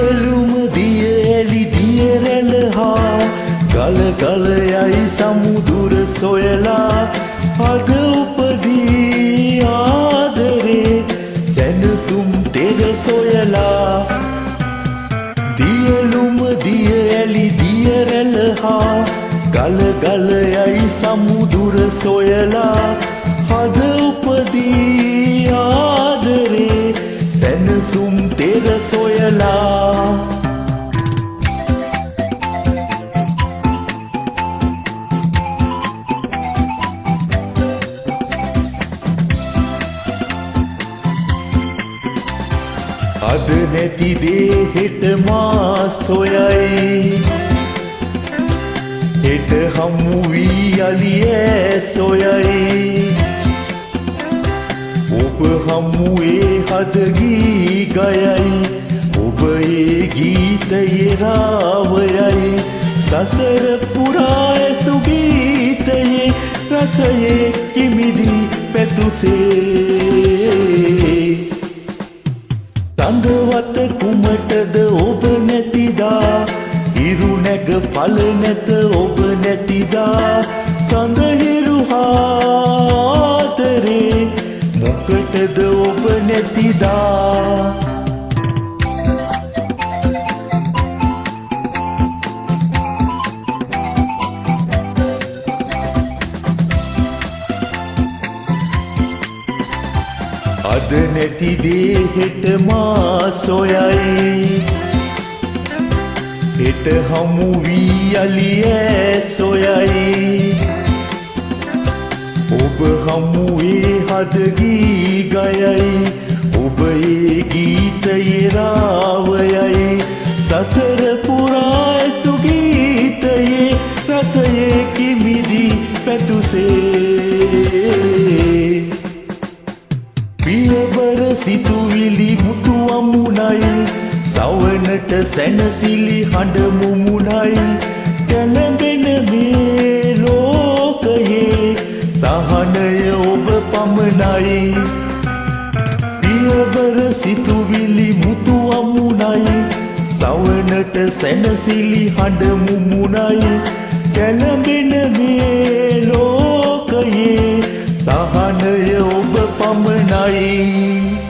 දියලුම දිය ඇලි දිය රැළ හා ගල ගල යයි සමුදුර සොයලා අද උපදී ආදරේ දැනුම් තෙර සොයලා දියලුම දිය ඇලි දිය රැළ හා ගල ගල යයි සමුදුර සොයලා අද උපදී ආදරේ දැනුම් තෙර සොයලා අද නැති දේ හෙට මා සොයයි හෙට හමු වී යලි ඈ සොයයි ඔබ හමුවේ හද ගී ගයයි ඔබ ඒ ගීතයේ රාවයයි සසර පුරා ඇසු ගීතයේ රසයේ කිමිදි පැතුසේ සඳවත කුමටද ඔබ නැතිදා හිරු නැග පල නැත ඔබ නැතිදා සඳහිරු ආදරේ මොකටද ඔබ නැතිදා අද නැති දේ හෙට මා සොයයි හෙට හමු වී යලි ඈ සොයයි ඔබ හමුවේ හද ගී ගයයි ඔබ ඒ ගීතයේ රාවයයි සසර පුරා ඇසු ගීතයේ රසයේ කිමිදි පැතුසේ පියවර සිතුවිලි මුතු අමුණයි සවනට සැනසිලි හඬ මුමුණයි කැළඹෙන මේ ලෝකයේ සහනය ඔබ පමණයි පියවර සිතුවිලි මුතු අමුණයි සවනට සැනසිලි හඬ මුමුණයි කැළඹෙන මේ ලෝකයේ සහනය ඔබ පමණයි